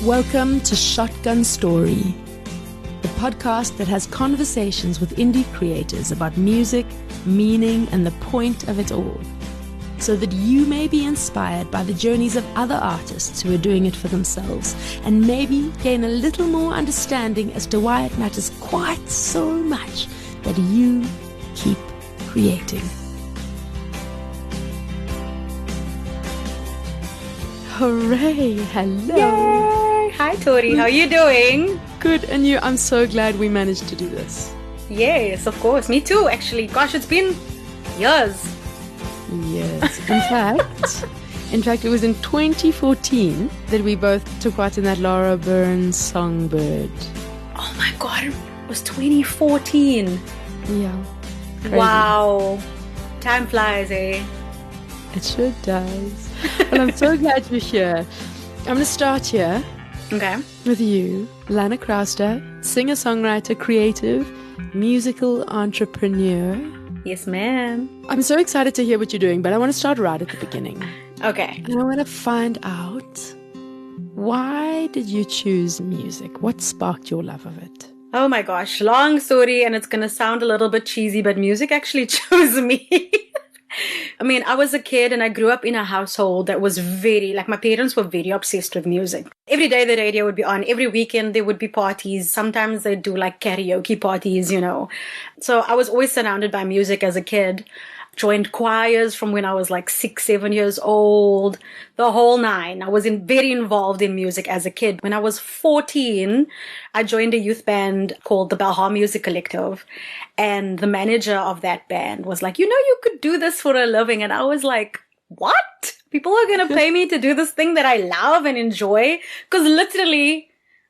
Welcome to Shotgun Story, the podcast that has conversations with indie creators about music, meaning, and the point of it all, so that you may be inspired by the journeys of other artists who are doing it for themselves, and maybe gain a little more understanding as to why it matters quite so much that you keep creating. Hooray! Hello! Yay! Hi Tori, how are you doing? Good, and you? I'm so glad we managed to do this. Yes, of course. Me too, actually. Gosh, it's been years. Yes. In fact, it was in 2014 that we both took part in that Laura Burns Songbird. Oh my god, it was 2014. Yeah. Crazy. Wow. Time flies, eh? It sure does. Well, I'm so glad you're here. I'm going to start here. Okay. With you, Lana Crowster, singer-songwriter, creative, musical entrepreneur. Yes, ma'am. I'm so excited to hear what you're doing, but I want to start right at the beginning. Okay. And I want to find out, why did you choose music? What sparked your love of it? Oh my gosh, long story, and it's going to sound a little bit cheesy, but music actually chose me. I mean, I was a kid and I grew up in a household that was my parents were very obsessed with music. Every day the radio would be on. Every weekend there would be parties. Sometimes they'd do like karaoke parties, you know. So I was always surrounded by music as a kid. Joined choirs from when I was like 6, 7 years old, the whole nine. I was very involved in music as a kid. When I was 14, I joined a youth band called the Belhar Music Collective. And the manager of that band was like, you could do this for a living. And I was like, what? People are going to pay me to do this thing that I love and enjoy? Because literally,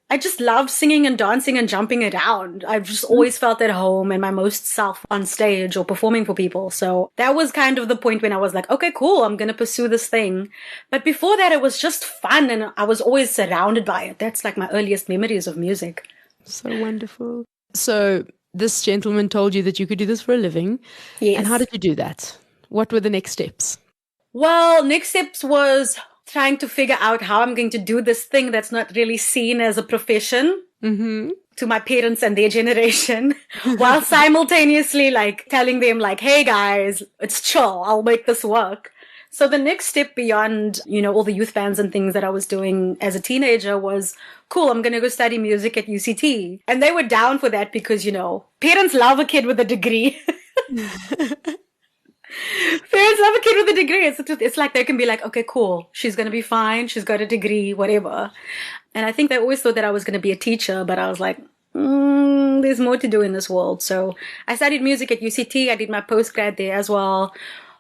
I just love singing and dancing and jumping around. I've just always felt at home and my most self on stage or performing for people. So that was kind of the point when I was like, okay, cool, I'm going to pursue this thing. But before that, it was just fun and I was always surrounded by it. That's like my earliest memories of music. So wonderful. So this gentleman told you that you could do this for a living. Yes. And how did you do that? What were the next steps? Well, next steps was trying to figure out how I'm going to do this thing that's not really seen as a profession to my parents and their generation, while simultaneously telling them hey guys, it's chill, I'll make this work. So the next step beyond, all the youth bands and things that I was doing as a teenager was, cool, I'm going to go study music at UCT. And they were down for that because, parents love a kid with a degree. Parents love a kid with a degree. It's like they can be like, okay, cool, she's going to be fine. She's got a degree, whatever. And I think they always thought that I was going to be a teacher, but I was like, there's more to do in this world. So I studied music at UCT. I did my postgrad there as well.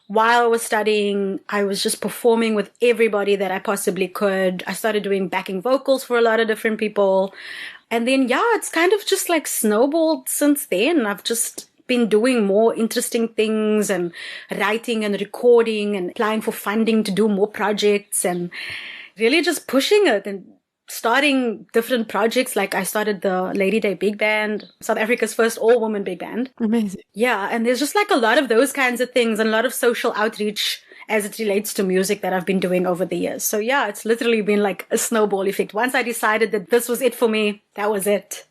While I was studying, I was just performing with everybody that I possibly could. I started doing backing vocals for a lot of different people. And then, it's kind of just snowballed since then. I've just been doing more interesting things and writing and recording and applying for funding to do more projects and really just pushing it and starting different projects. Like I started the Lady Day Big Band, South Africa's first all-woman big band. Amazing. Yeah, and there's just a lot of those kinds of things and a lot of social outreach as it relates to music that I've been doing over the years. So yeah, it's literally been like a snowball effect. Once I decided that this was it for me, that was it.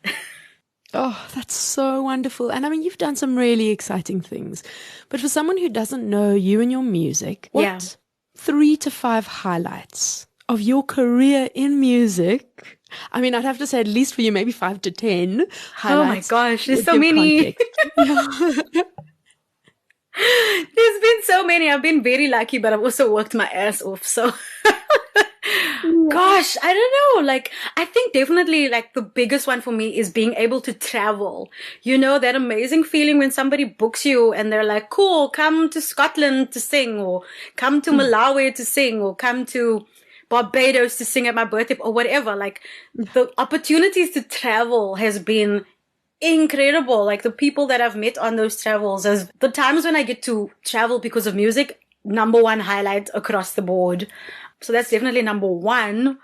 Oh, that's so wonderful. And I mean, you've done some really exciting things. But for someone who doesn't know you and your music, what 3 to 5 highlights of your career in music? I mean, I'd have to say at least for you, maybe 5 to 10 highlights. Oh my gosh, there's so many. There's been so many. I've been very lucky, but I've also worked my ass off. So gosh, I don't know. I think definitely the biggest one for me is being able to travel. That amazing feeling when somebody books you and they're like, cool, come to Scotland to sing, or come to Malawi to sing, or come to Barbados to sing at my birthday, or whatever. The opportunities to travel has been incredible. The people that I've met on those travels, as the times when I get to travel because of music, number one highlight across the board. So that's definitely number one.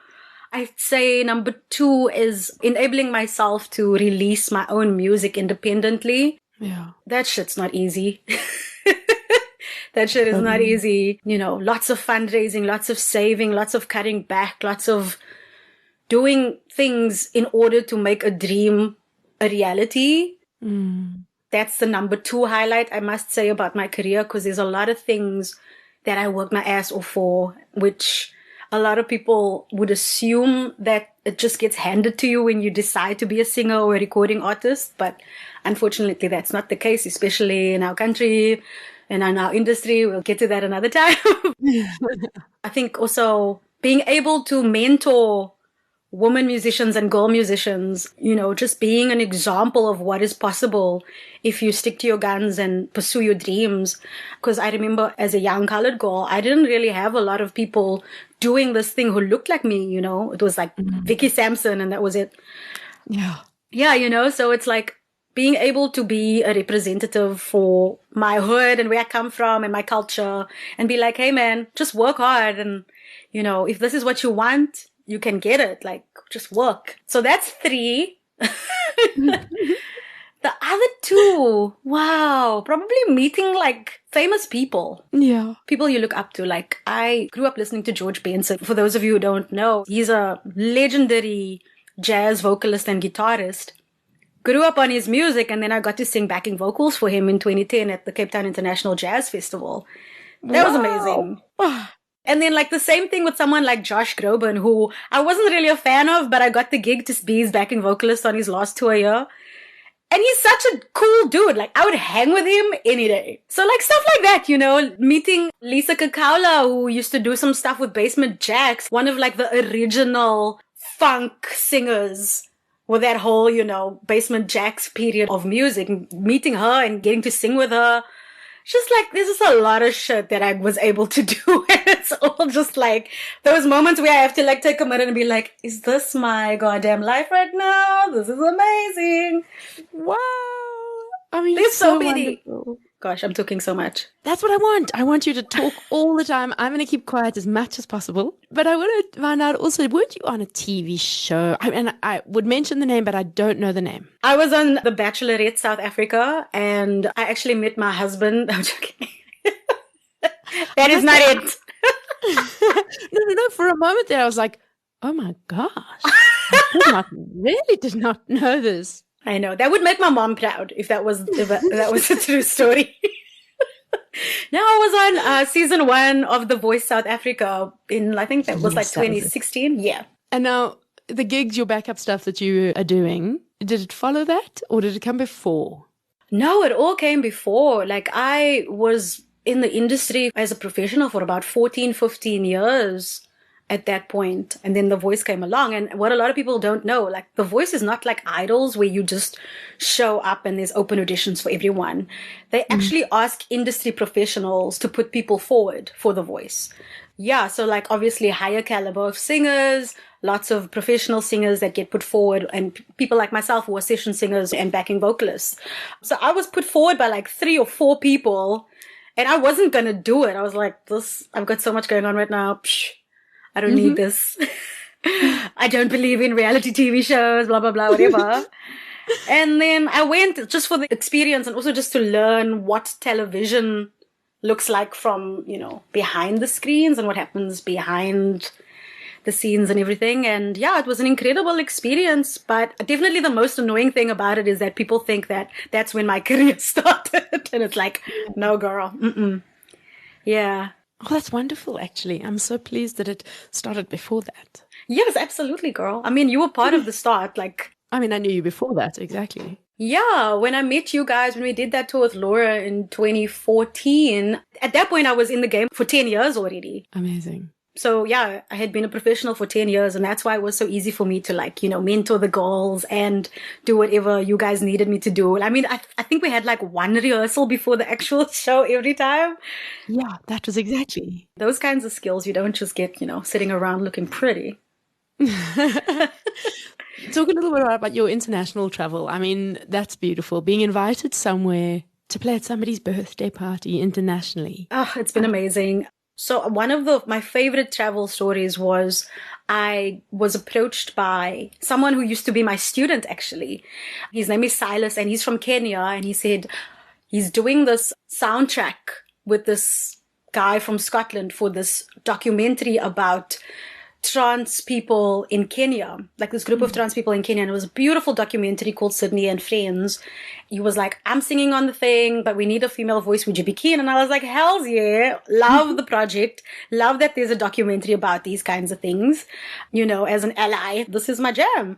I'd say number 2 is enabling myself to release my own music independently. Yeah. That shit's not easy. That shit is not easy. Lots of fundraising, lots of saving, lots of cutting back, lots of doing things in order to make a dream a reality. That's the number 2 highlight I must say about my career, because there's a lot of things that I worked my ass off for, which a lot of people would assume that it just gets handed to you when you decide to be a singer or a recording artist. But unfortunately, that's not the case, especially in our country and in our industry. We'll get to that another time. I think also being able to mentor women musicians and girl musicians, just being an example of what is possible if you stick to your guns and pursue your dreams. Because I remember as a young colored girl, I didn't really have a lot of people doing this thing who looked like me, It was like Vicky Sampson and that was it. Yeah. Yeah, so it's like being able to be a representative for my hood and where I come from and my culture and be like, hey man, just work hard. And, if this is what you want, you can get it. Like, just work. So that's 3. The other 2, wow, probably meeting like famous people. Yeah. People you look up to. Like, I grew up listening to George Benson. For those of you who don't know, he's a legendary jazz vocalist and guitarist. Grew up on his music, and then I got to sing backing vocals for him in 2010 at the Cape Town International Jazz Festival. That was amazing. And then like the same thing with someone like Josh Groban, who I wasn't really a fan of, but I got the gig to be his backing vocalist on his last tour here. And he's such a cool dude. Like, I would hang with him any day. So like stuff like that, meeting Lisa Kakaula, who used to do some stuff with Basement Jaxx, one of like the original funk singers with that whole, Basement Jaxx period of music, meeting her and getting to sing with her. Just like, there's just a lot of shit that I was able to do. And it's all just like those moments where I have to like take a minute and be like, is this my goddamn life right now? This is amazing. Wow. I mean, there's so many. Wonderful. Gosh, I'm talking so much. That's what I want. I want you to talk all the time. I'm going to keep quiet as much as possible. But I want to find out also, weren't you on a TV show? I would mention the name, but I don't know the name. I was on The Bachelorette South Africa, and I actually met my husband. I'm joking. That is not it. No. For a moment there, I was like, oh my gosh. I really did not know this. I know. That would make my mom proud if that was a true story. No, I was on season 1 of The Voice South Africa in, I think that was like 2016. Yeah. And now the gigs, your backup stuff that you are doing, did it follow that or did it come before? No, it all came before. Like, I was in the industry as a professional for about 14, 15 years. At that point, and then The Voice came along. And what a lot of people don't know, like, The Voice is not like Idols where you just show up and there's open auditions for everyone. They actually ask industry professionals to put people forward for The Voice. Yeah, so like obviously higher caliber of singers, lots of professional singers that get put forward, and people like myself who are session singers and backing vocalists. So I was put forward by like 3 or 4 people, and I wasn't going to do it. I was like, I've got so much going on right now. I don't need this. I don't believe in reality TV shows, blah, blah, blah, whatever. And then I went just for the experience and also just to learn what television looks like from, behind the screens and what happens behind the scenes and everything. And yeah, it was an incredible experience. But definitely the most annoying thing about it is that people think that that's when my career started. And it's like, no, girl. Yeah. Oh, that's wonderful, actually. I'm so pleased that it started before that. Yes, absolutely, girl. I mean, you were part of the start. I knew you before that, exactly. Yeah, when I met you guys, when we did that tour with Laura in 2014, at that point I was in the game for 10 years already. Amazing. So yeah, I had been a professional for 10 years, and that's why it was so easy for me to mentor the girls and do whatever you guys needed me to do. I mean, I think we had like 1 rehearsal before the actual show every time. Yeah, that was exactly. Those kinds of skills you don't just get, sitting around looking pretty. Talk a little bit about your international travel. I mean, that's beautiful. Being invited somewhere to play at somebody's birthday party internationally. Oh, it's been amazing. So one of my favorite travel stories was I was approached by someone who used to be my student, actually. His name is Silas, and he's from Kenya. And he said he's doing this soundtrack with this guy from Scotland for this documentary about trans people in Kenya, like this group of trans people in Kenya. And it was a beautiful documentary called Sydney and Friends. He was like, I'm singing on the thing, but we need a female voice. Would you be keen? And I was like, hells yeah. Love the project. Love that there's a documentary about these kinds of things. You know, as an ally, this is my jam.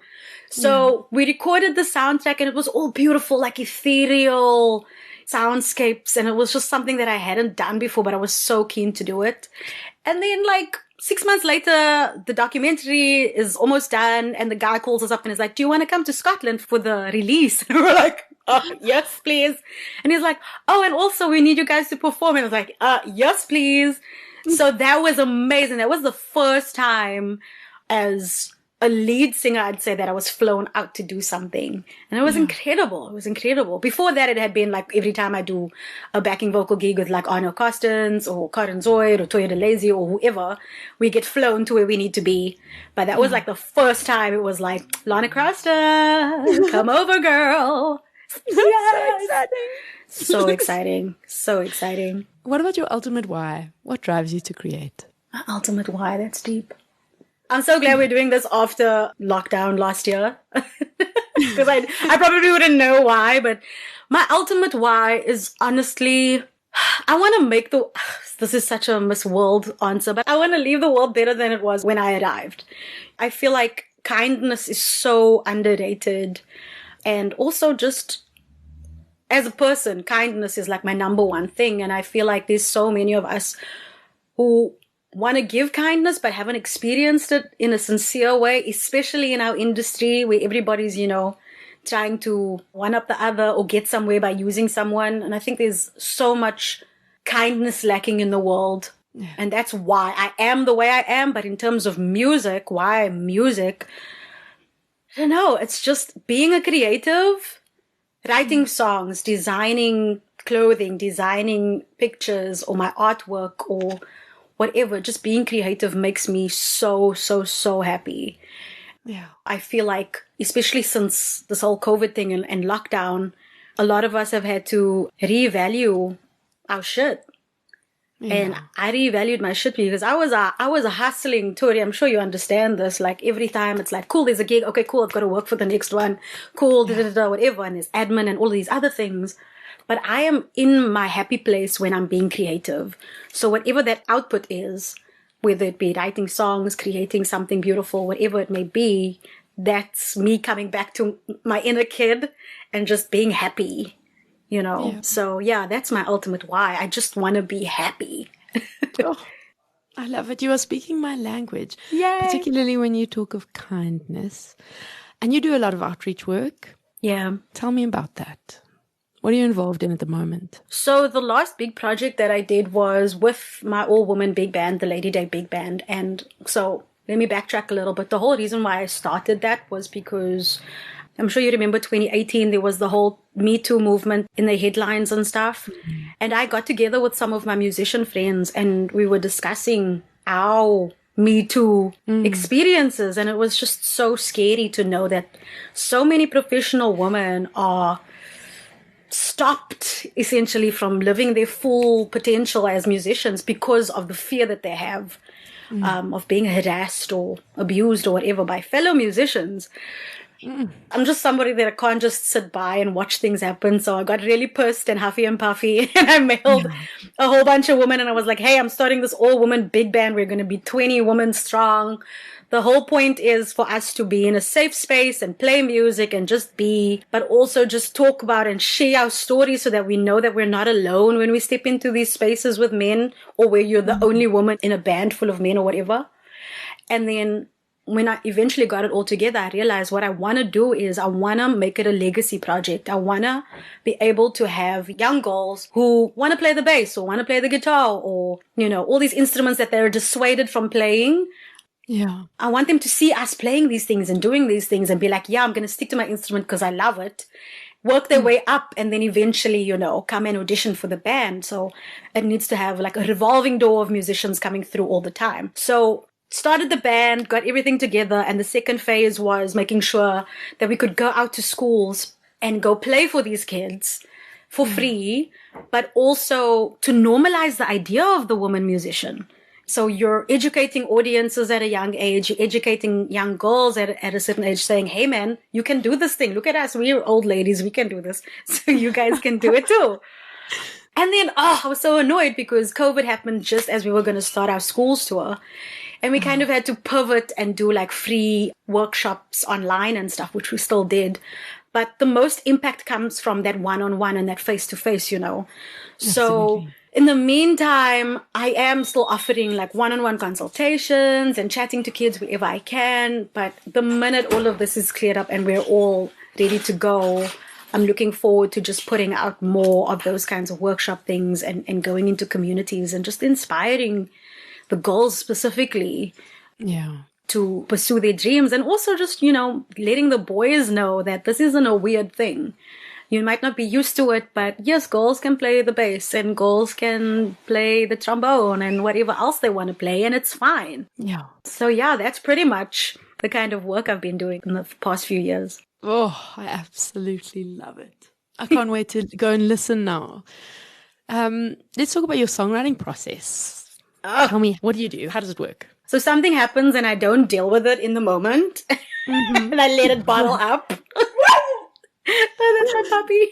So we recorded the soundtrack and it was all beautiful, like ethereal soundscapes. And it was just something that I hadn't done before, but I was so keen to do it. And then like 6 months later, the documentary is almost done and the guy calls us up and is like, do you want to come to Scotland for the release? And we're like, oh, yes, please. And he's like, oh, and also we need you guys to perform. And I was like, yes, please. So that was amazing. That was the first time as a lead singer, I'd say, that I was flown out to do something. And it was incredible. It was incredible. Before that, it had been like every time I do a backing vocal gig with like Arno Costens or Karen Zoid or Toya DeLazy or whoever, we get flown to where we need to be. But that was like the first time it was like, Lana Crowster, come over, girl. Yes. So exciting. So exciting. What about your ultimate why? What drives you to create? My ultimate why? That's deep. I'm so glad we're doing this after lockdown last year. Because I probably wouldn't know why. But my ultimate why is honestly, I want to make this is such a Miss World answer, but I want to leave the world better than it was when I arrived. I feel like kindness is so underrated. And also just as a person, kindness is like my number one thing. And I feel like there's so many of us who want to give kindness but haven't experienced it in a sincere way, especially in our industry where everybody's, you know, trying to one up the other or get somewhere by using someone. And I think there's so much kindness lacking in the world. Yeah. And that's why I am the way I am. But in terms of music, why music? I don't know. It's just being a creative, writing songs, designing clothing, designing pictures or my artwork or whatever, just being creative makes me so, so, so happy. Yeah. I feel like, especially since this whole COVID thing and lockdown, a lot of us have had to revalue our shit. Yeah. And I revalued my shit because I was a hustling Tori. I'm sure you understand this. Like every time it's like, cool, there's a gig. Okay, cool. I've got to work for the next one. Cool, whatever. And there's admin and all these other things. But I am in my happy place when I'm being creative. So whatever that output is, whether it be writing songs, creating something beautiful, whatever it may be, that's me coming back to my inner kid and just being happy, you know? Yeah. So yeah, that's my ultimate why. I just want to be happy. Oh, I love it. You are speaking my language. Yay. Particularly when you talk of kindness. And you do a lot of outreach work. Yeah. Tell me about that. What are you involved in at the moment? So the last big project that I did was with my all-woman big band, the Lady Day Big Band. And so let me backtrack a little bit. The whole reason why I started that was because I'm sure you remember 2018, there was the whole Me Too movement in the headlines and stuff. Mm-hmm. And I got together with some of my musician friends and we were discussing our Me Too experiences. And it was just so scary to know that so many professional women are stopped essentially from living their full potential as musicians because of the fear that they have of being harassed or abused or whatever by fellow musicians. I'm just somebody that I can't just sit by and watch things happen. So I got really pissed and huffy and puffy and I mailed a whole bunch of women and I was like, hey, I'm starting this all-woman big band. We're going to be 20 women strong. The whole point is for us to be in a safe space and play music and just be, but also just talk about and share our stories so that we know that we're not alone when we step into these spaces with men or where you're the only woman in a band full of men or whatever. And then when I eventually got it all together, I realized what I want to do is I want to make it a legacy project. I want to be able to have young girls who want to play the bass or want to play the guitar or, you know, all these instruments that they're dissuaded from playing. Yeah. I want them to see us playing these things and doing these things and be like, yeah, I'm going to stick to my instrument because I love it. Work their way up and then eventually, you know, come and audition for the band. So it needs to have like a revolving door of musicians coming through all the time. So started the band, got everything together. And the second phase was making sure that we could go out to schools and go play for these kids for free, but also to normalize the idea of the woman musician. So you're educating audiences at a young age, you're educating young girls at a certain age saying, hey man, you can do this thing. Look at us. We're old ladies. We can do this. So you guys can do it too. And then, I was so annoyed because COVID happened just as we were going to start our schools tour. And we kind of had to pivot and do like free workshops online and stuff, which we still did. But the most impact comes from that one-on-one and that face-to-face, you know. So Absolutely. in the meantime, I am still offering like one-on-one consultations and chatting to kids wherever I can. But the minute all of this is cleared up and we're all ready to go, I'm looking forward to just putting out more of those kinds of workshop things and going into communities and just inspiring the girls specifically to pursue their dreams, and also just, you know, letting the boys know that this isn't a weird thing. You might not be used to it, but yes, girls can play the bass and girls can play the trombone and whatever else they want to play, and it's fine. Yeah. So yeah, that's pretty much the kind of work I've been doing in the past few years. Oh, I absolutely love it. I can't wait to go and listen now. Let's talk about your songwriting process. Tell me, what do you do? How does it work? So something happens and I don't deal with it in the moment. And I let it bottle up. Oh, that's my puppy.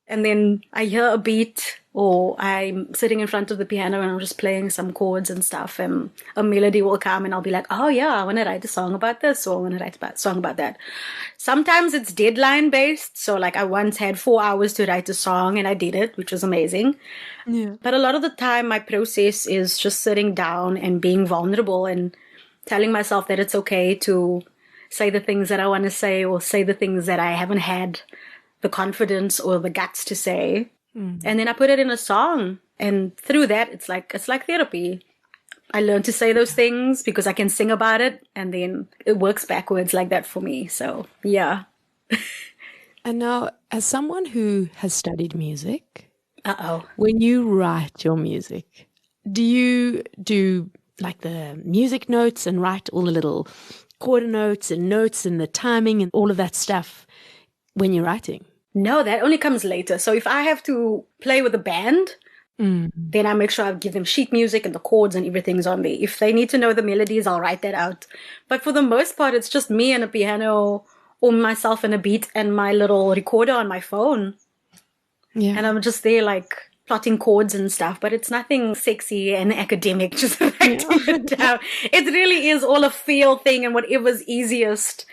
And then I hear a beat, or I'm sitting in front of the piano and I'm just playing some chords and stuff, and a melody will come and I'll be like, oh yeah, I want to write a song about this, or I want to write a song about that. Sometimes it's deadline based. So like I once had 4 hours to write a song and I did it, which was amazing. Yeah. But a lot of the time my process is just sitting down and being vulnerable and telling myself that it's okay to say the things that I want to say, or say the things that I haven't had the confidence or the guts to say. And then I put it in a song, and through that it's like therapy. I learn to say those things because I can sing about it, and then it works backwards like that for me. So yeah. And now, as someone who has studied music, Uh-oh. when you write your music, do you do like the music notes and write all the little quarter notes and the timing and all of that stuff when you're writing? No, that only comes later. So if I have to play with a band, then I make sure I give them sheet music and the chords and everything's on there. If they need to know the melodies, I'll write that out. But for the most part, it's just me and a piano, or myself and a beat and my little recorder on my phone. Yeah. And I'm just there like plotting chords and stuff, but it's nothing sexy and academic, just writing it down. It really is all a feel thing and whatever's easiest,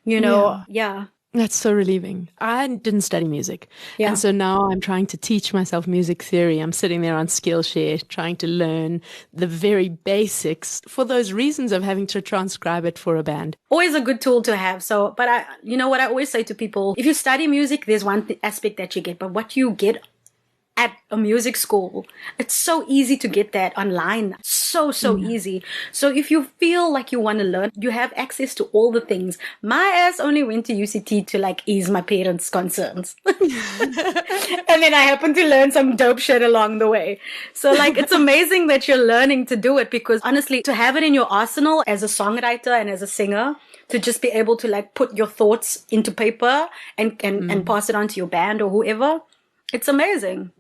you know. Yeah. That's so relieving. I didn't study music. Yeah. And so now I'm trying to teach myself music theory. I'm sitting there on Skillshare trying to learn the very basics for those reasons of having to transcribe it for a band. Always a good tool to have. So, but you know what I always say to people, if you study music, there's one aspect that you get, but what you get at a music school, it's so easy to get that online. So easy. So if you feel like you want to learn, you have access to all the things. My ass only went to UCT to like ease my parents' concerns. And then I happened to learn some dope shit along the way. So like, it's amazing that you're learning to do it, because honestly, to have it in your arsenal as a songwriter and as a singer, to just be able to like put your thoughts into paper and pass it on to your band or whoever, it's amazing.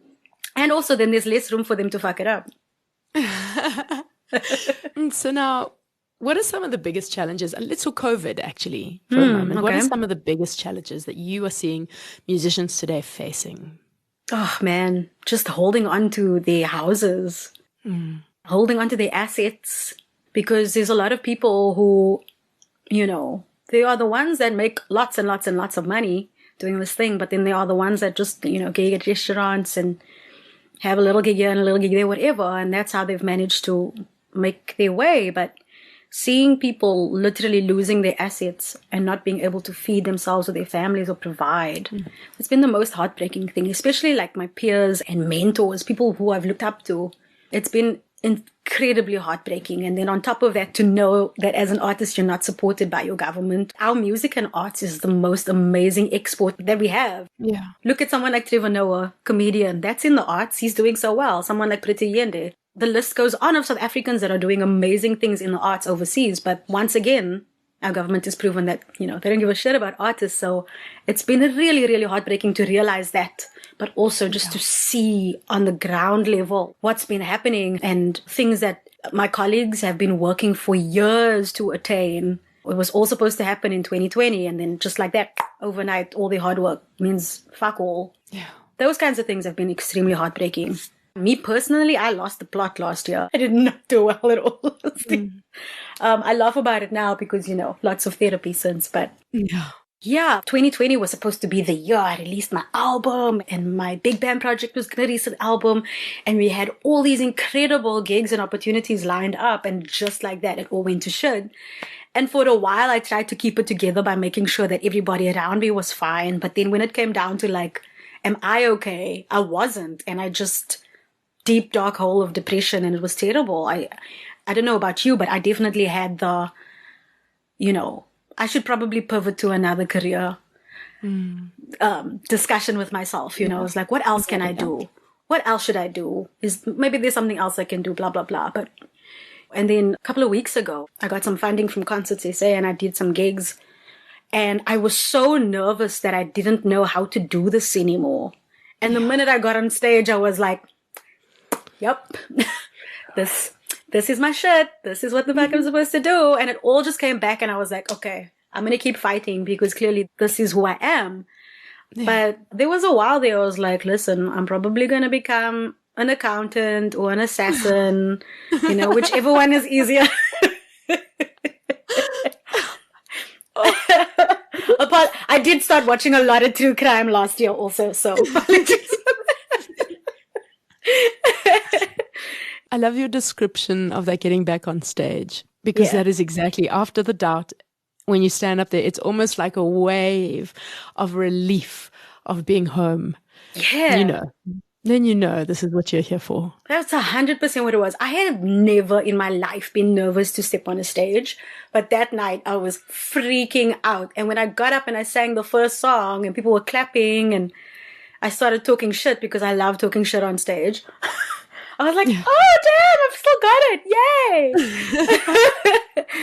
And also then there's less room for them to fuck it up. So now, what are some of the biggest challenges? And let's talk COVID actually for a moment. Okay. What are some of the biggest challenges that you are seeing musicians today facing? Oh man, just holding on to their houses, holding on to their assets, because there's a lot of people who, you know, they are the ones that make lots and lots and lots of money doing this thing, but then they are the ones that just, you know, gig at restaurants and have a little gig here and a little gig there, whatever. And that's how they've managed to make their way. But seeing people literally losing their assets and not being able to feed themselves or their families or provide, it's been the most heartbreaking thing, especially like my peers and mentors, people who I've looked up to. It's been incredibly heartbreaking. And then on top of that, to know that as an artist, you're not supported by your government. Our music and arts is the most amazing export that we have. Yeah. Look at someone like Trevor Noah, comedian. That's in the arts. He's doing so well. Someone like Pretty Yende. The list goes on of South Africans that are doing amazing things in the arts overseas. But once again, Our government has proven that, they don't give a shit about artists. So it's been really, really heartbreaking to realize that, but also just to see on the ground level what's been happening and things that my colleagues have been working for years to attain. It was all supposed to happen in 2020. And then just like that, overnight, all the hard work means fuck all. Yeah. Those kinds of things have been extremely heartbreaking. Me personally, I lost the plot last year. I did not do well at all. I laugh about it now because, lots of therapy since. But yeah, 2020 was supposed to be the year I released my album and my big band project was going to release an album. And we had all these incredible gigs and opportunities lined up. And just like that, it all went to shit. And for a while, I tried to keep it together by making sure that everybody around me was fine. But then when it came down to like, am I okay? I wasn't. And I just... deep dark hole of depression, and it was terrible. I don't know about you, but I definitely had the, I should probably pivot to another career discussion with myself. I was like, what else can I do? What else should I do? Maybe there's something else I can do, blah, blah, blah. And then a couple of weeks ago, I got some funding from Concerts SA and I did some gigs. And I was so nervous that I didn't know how to do this anymore. And the minute I got on stage, I was like, yep, this is my shit. This is what the fuck I'm supposed to do. And it all just came back and I was like, okay, I'm going to keep fighting because clearly this is who I am. Yeah. But there was a while there I was like, listen, I'm probably going to become an accountant or an assassin, whichever one is easier. I did start watching a lot of true crime last year also, so apologies. I love your description of that getting back on stage because that is exactly after the doubt. When you stand up there, it's almost like a wave of relief of being home. Yeah. Then this is what you're here for. That's 100% what it was. I had never in my life been nervous to step on a stage, but that night I was freaking out. And when I got up and I sang the first song and people were clapping and I started talking shit because I love talking shit on stage. I was like, oh, damn, I've still got it.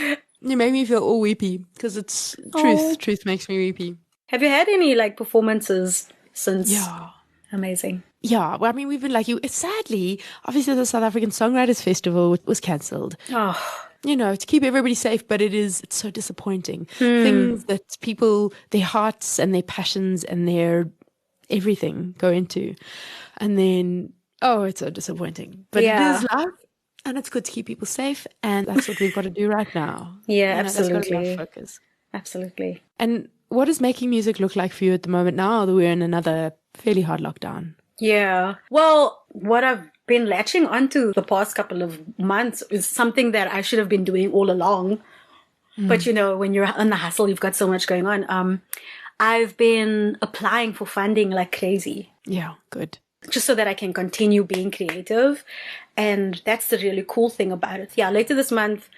Yay. You made me feel all weepy because it's truth. Oh. Truth makes me weepy. Have you had any performances since? Yeah. Amazing. Yeah. Well, I mean, we've been lucky. Sadly, obviously the South African Songwriters Festival was cancelled. Oh. To keep everybody safe, but it's so disappointing. Things that people, their hearts and their passions and their everything go into. And then, it's so disappointing. But it is life, and it's good to keep people safe, and that's what we've got to do right now. Yeah, absolutely. That's got to be our focus. Absolutely. And what does making music look like for you at the moment now that we're in another fairly hard lockdown? Yeah. Well, what I've been latching onto the past couple of months is something that I should have been doing all along. But, when you're on the hustle, you've got so much going on. I've been applying for funding like crazy. Yeah, good. Just so that I can continue being creative. And that's the really cool thing about it. Yeah, later this month,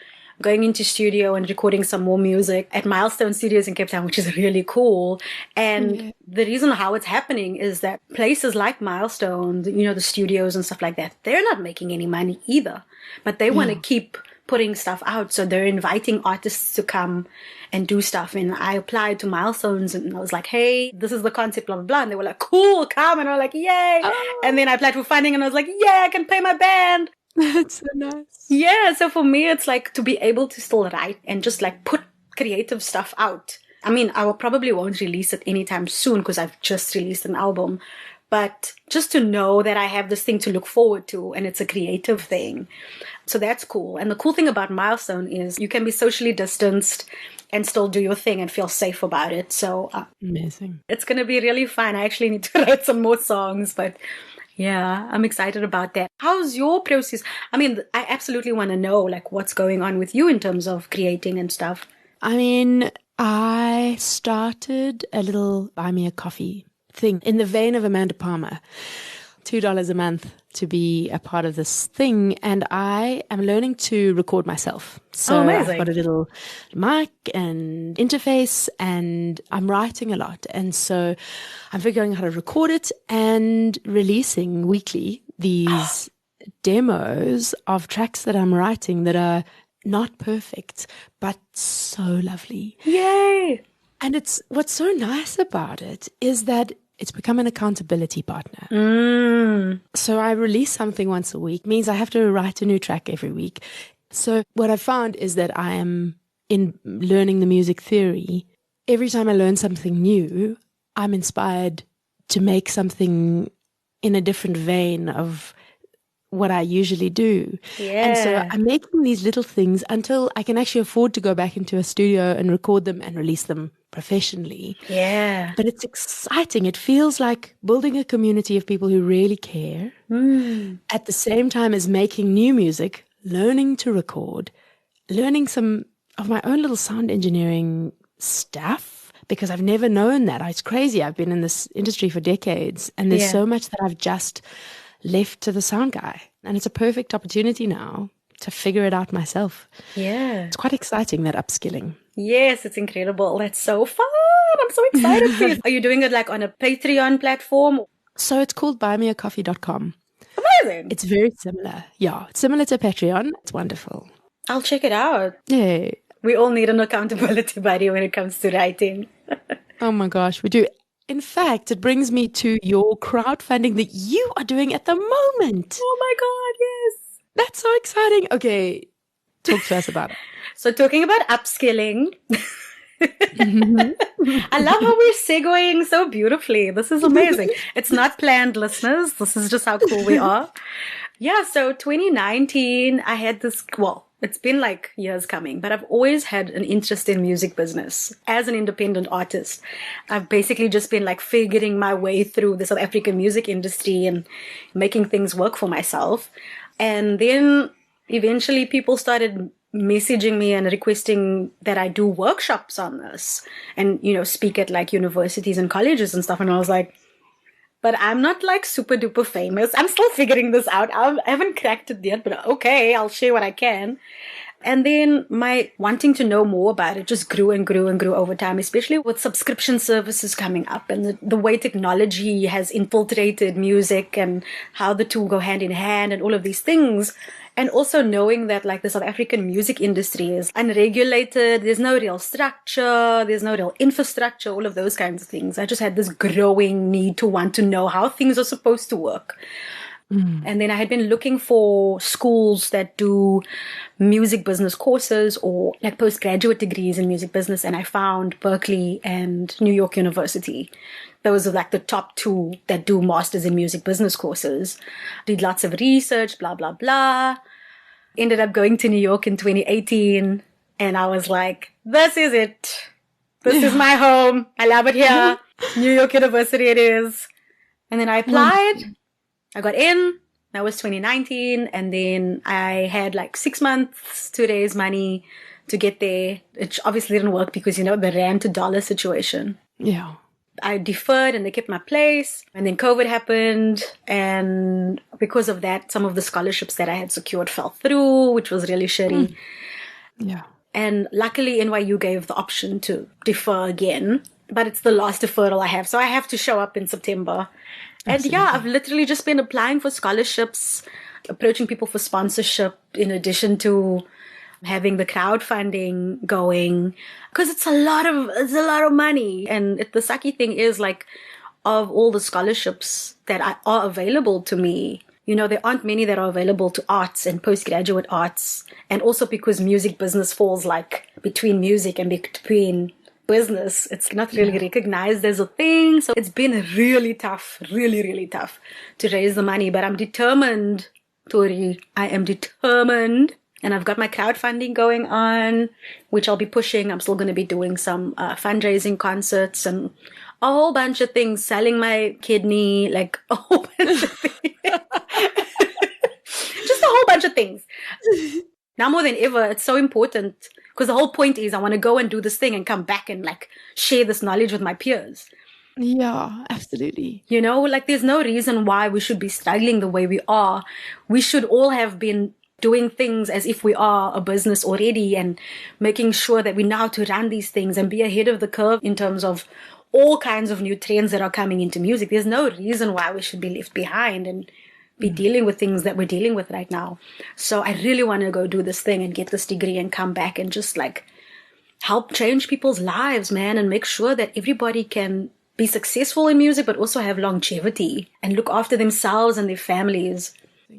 going into studio and recording some more music at Milestone Studios in Cape Town, which is really cool. And the reason how it's happening is that places like Milestone, the studios and stuff like that, they're not making any money either. But they want to keep putting stuff out. So they're inviting artists to come and do stuff. And I applied to Milestones and I was like, hey, this is the concept, blah, blah, blah. And they were like, cool, come. And I was like, yay. Oh. And then I applied for funding and I was like, yeah, I can pay my band. That's so nice. Yeah. So for me, it's like to be able to still write and just put creative stuff out. I mean, I probably won't release it anytime soon because I've just released an album. But just to know that I have this thing to look forward to and it's a creative thing. So that's cool. And the cool thing about Milestone is you can be socially distanced and still do your thing and feel safe about it. So amazing. It's going to be really fun. I actually need to write some more songs, but yeah, I'm excited about that. How's your process? I mean, I absolutely want to know what's going on with you in terms of creating and stuff. I mean, I started a little buy me a coffee thing in the vein of Amanda Palmer. $2 a month to be a part of this thing, and I am learning to record myself. So I've got a little mic and interface, and I'm writing a lot, and so I'm figuring out how to record it and releasing weekly these demos of tracks that I'm writing that are not perfect, but so lovely. Yay! And what's so nice about it is that it's become an accountability partner. So I release something once a week, means I have to write a new track every week. So what I found is that I am in learning the music theory. Every time I learn something new, I'm inspired to make something in a different vein of what I usually do. Yeah. And so I'm making these little things until I can actually afford to go back into a studio and record them and release them professionally. Yeah. But it's exciting. It feels like building a community of people who really care at the same time as making new music, learning to record, learning some of my own little sound engineering stuff, because I've never known that. It's crazy. I've been in this industry for decades, and there's so much that I've just left to the sound guy. And it's a perfect opportunity now to figure it out myself. Yeah. It's quite exciting, that upskilling. Yes, it's incredible. That's so fun. I'm so excited for you. Are you doing it like on a Patreon platform? So it's called buymeacoffee.com. Amazing. It's very similar. Yeah, it's similar to Patreon. It's wonderful. I'll check it out. Yeah. We all need an accountability buddy when it comes to writing. Oh my gosh, we do. In fact, it brings me to your crowdfunding that you are doing at the moment. Oh my God, yes. That's so exciting. Okay, talk to us about it. So talking about upskilling, I love how we're segueing so beautifully. This is amazing. It's not planned, listeners. This is just how cool we are. Yeah, so 2019, I had this, it's been like years coming, but I've always had an interest in music business. As an independent artist, I've basically just been like figuring my way through the South African music industry and making things work for myself. And then eventually people started messaging me and requesting that I do workshops on this and, speak at like universities and colleges and stuff. And I was like, but I'm not like super duper famous. I'm still figuring this out. I haven't cracked it yet, but okay, I'll share what I can. And then my wanting to know more about it just grew and grew and grew over time, especially with subscription services coming up and the way technology has infiltrated music and how the two go hand in hand and all of these things. And also knowing that like the South African music industry is unregulated, there's no real structure, there's no real infrastructure, all of those kinds of things. I just had this growing need to want to know how things are supposed to work. And then I had been looking for schools that do music business courses or like postgraduate degrees in music business. And I found Berkeley and New York University. Those are like the top two that do masters in music business courses. Did lots of research, blah, blah, blah. Ended up going to New York in 2018. And I was like, this is it. This is my home. I love it here. New York University it is. And then I applied. I got in. That was 2019. And then I had like 6 months to raise money to get there. It obviously didn't work because, the rand to dollar situation. Yeah. I deferred and they kept my place. And then COVID happened. And because of that, some of the scholarships that I had secured fell through, which was really shitty. Yeah. And luckily NYU gave the option to defer again. But it's the last deferral I have. So I have to show up in September. Absolutely. And I've literally just been applying for scholarships, approaching people for sponsorship, in addition to having the crowdfunding going, because it's a lot of money. And the sucky thing is, like, of all the scholarships that are available to me, there aren't many that are available to arts and postgraduate arts. And also because music business falls like between music and between business, it's not really recognized as a thing. So it's been really tough, really, really tough to raise the money. But I'm determined, Tori. I am determined. And I've got my crowdfunding going on, which I'll be pushing. I'm still going to be doing some fundraising concerts and a whole bunch of things, selling my kidney, like a whole bunch of things. Just a whole bunch of things. Now more than ever, it's so important. Because the whole point is I want to go and do this thing and come back and like share this knowledge with my peers. Yeah, absolutely. Like there's no reason why we should be struggling the way we are. We should all have been doing things as if we are a business already and making sure that we know how to run these things and be ahead of the curve in terms of all kinds of new trends that are coming into music. There's no reason why we should be left behind. And be dealing with things that we're dealing with right now. So I really want to go do this thing and get this degree and come back and just like help change people's lives, man, and make sure that everybody can be successful in music, but also have longevity and look after themselves and their families.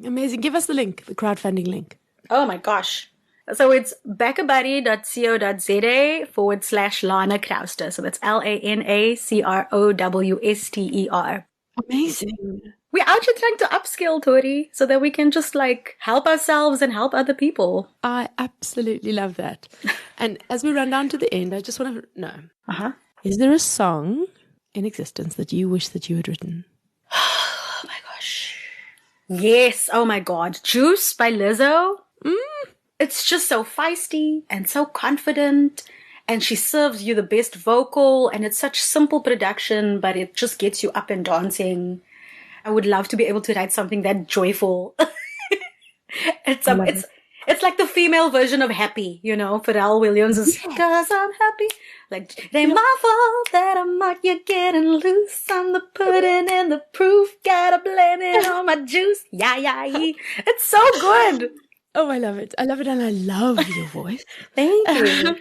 Amazing. Give us the link, the crowdfunding link. Oh my gosh. So it's backabuddy.co.za/Lana Crowster. So that's LANACROWSTER. Amazing. We're out here trying to upskill, Tori, so that we can just like help ourselves and help other people. I absolutely love that. And as we run down to the end, I just want to know, is there a song in existence that you wish that you had written? Oh my gosh. Yes. Oh my God. Juice by Lizzo. It's just so feisty and so confident, and she serves you the best vocal, and it's such simple production, but it just gets you up and dancing. I would love to be able to write something that joyful. It's like the female version of Happy, you know, Pharrell Williams is "'Cause I'm happy." Like, it ain't my fault that I'm out here getting loose. I'm the pudding and the proof. Gotta blame it on my juice. Yeah, yeah, yeah. It's so good. Oh, I love it. I love it, and I love your voice. Thank you.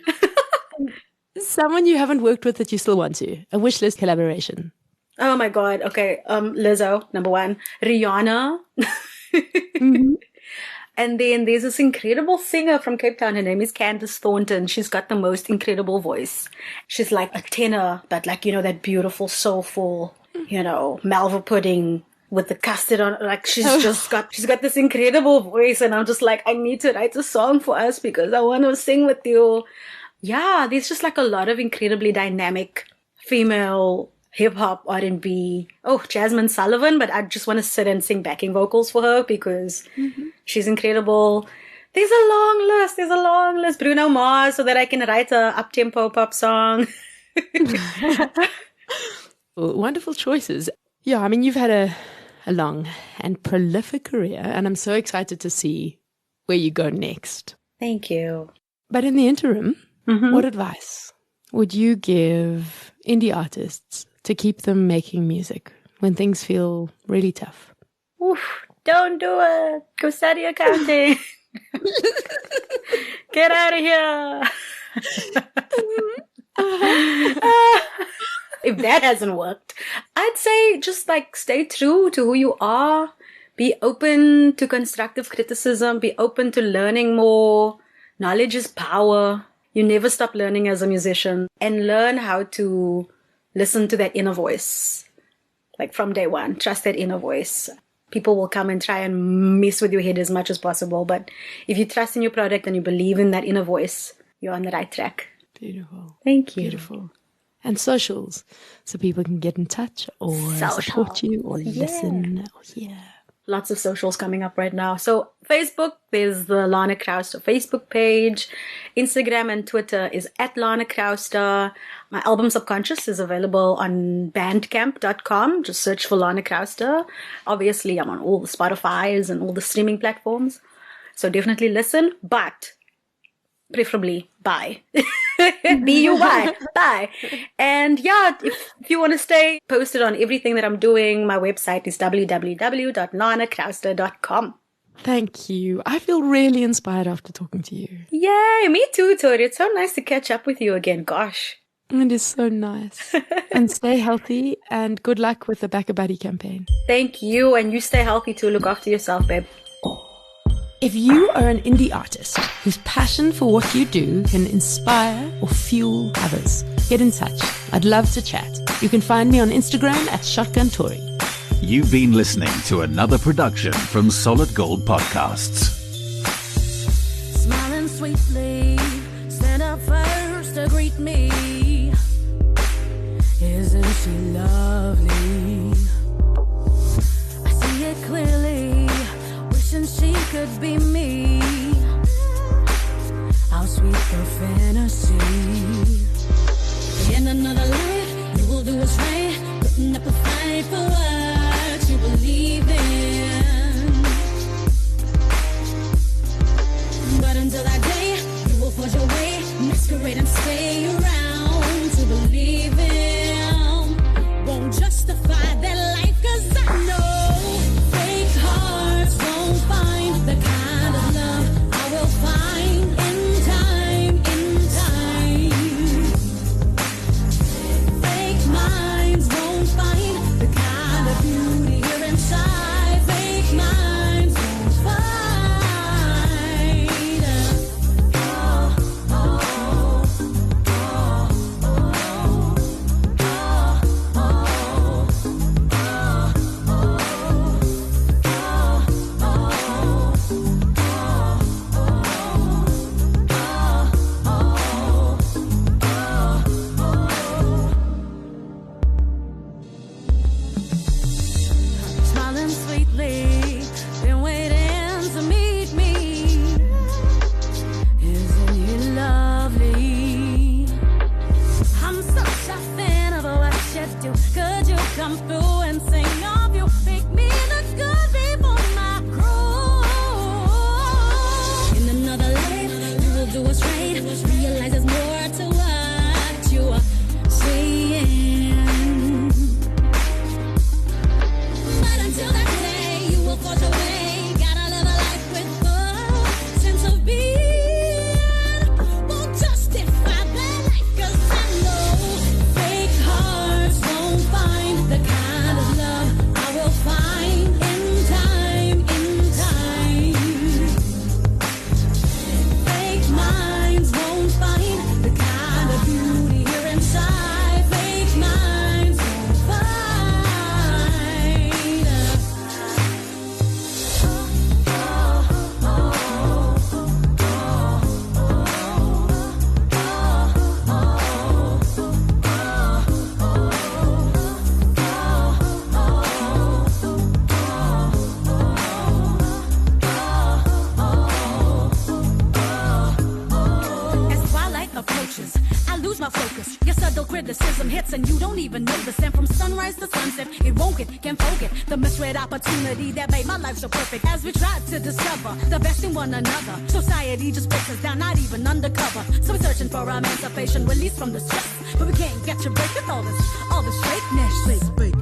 Someone you haven't worked with that you still want to. A wish list collaboration. Oh my God. Okay. Lizzo, number one. Rihanna. And then there's this incredible singer from Cape Town. Her name is Candace Thornton. She's got the most incredible voice. She's like a tenor, but like, you know, that beautiful, soulful, you know, Malva pudding with the custard on. Like, she's got this incredible voice. And I'm just like, I need to write a song for us because I want to sing with you. Yeah, there's just like a lot of incredibly dynamic female hip-hop, R&B. Oh, Jasmine Sullivan, but I just want to sit and sing backing vocals for her because she's incredible. There's a long list. Bruno Mars, so that I can write a up-tempo pop song. Wonderful choices. Yeah, I mean, you've had a long and prolific career, and I'm so excited to see where you go next. Thank you. But in the interim, what advice would you give indie artists to keep them making music when things feel really tough? Oof, don't do it. Go study accounting. Get out of here. If that hasn't worked, I'd say just like stay true to who you are. Be open to constructive criticism. Be open to learning more. Knowledge is power. You never stop learning as a musician, and learn how to listen to that inner voice. Like from day one, trust that inner voice. People will come and try and mess with your head as much as possible. But if you trust in your product and you believe in that inner voice, you're on the right track. Beautiful. Thank you. Beautiful. And socials, so people can get in touch or support you or listen or hear. Lots of socials coming up right now. So Facebook, there's the Lana Crowster Facebook page. Instagram and Twitter is @Lana Crowster. My album Subconscious is available on bandcamp.com. Just search for Lana Crowster. Obviously, I'm on all the Spotify's and all the streaming platforms. So definitely listen, but preferably buy. B-U-Y. Bye. And yeah, if you want to stay posted on everything that I'm doing, my website is www.lanacrowster.com. Thank you. I feel really inspired after talking to you. Yay, me too, Tori. It's so nice to catch up with you again. Gosh. It is so nice. And stay healthy, and good luck with the Back a Buddy campaign. Thank you. And you stay healthy too. Look after yourself, babe. If you are an indie artist whose passion for what you do can inspire or fuel others, get in touch. I'd love to chat. You can find me on Instagram @ShotgunTory. You've been listening to another production from Solid Gold Podcasts. Smiling sweetly, stand up first to greet me. Isn't she lovely? I see it clearly. Wishing she could be me. How sweet the fantasy. In another life, you will do what's right, putting up a fight for what you believe in. But until that day, you will forge your way, masquerade and stay around to believe in. Won't justify that life, 'cause I know fake heart. just realize there's more to what you are saying. But until that day, you will forge your way. Gotta live a life with full sense of being. Won't justify that life, 'cause I know fake hearts won't find the kind of love I will find in time, in time. Fake minds won't find the kind of beauty here inside. Fake minds won't find. As twilight approaches, I lose my focus. Your subtle criticism hits and you don't even notice. And from sunrise to sunset, it won't get, can't forget the misread opportunity that made my life so perfect. As we try to discover the best in one another, society just breaks us down, not even undercover. So we're searching for emancipation, release from the stress, but we can't get your break with all this fakeness. Fake.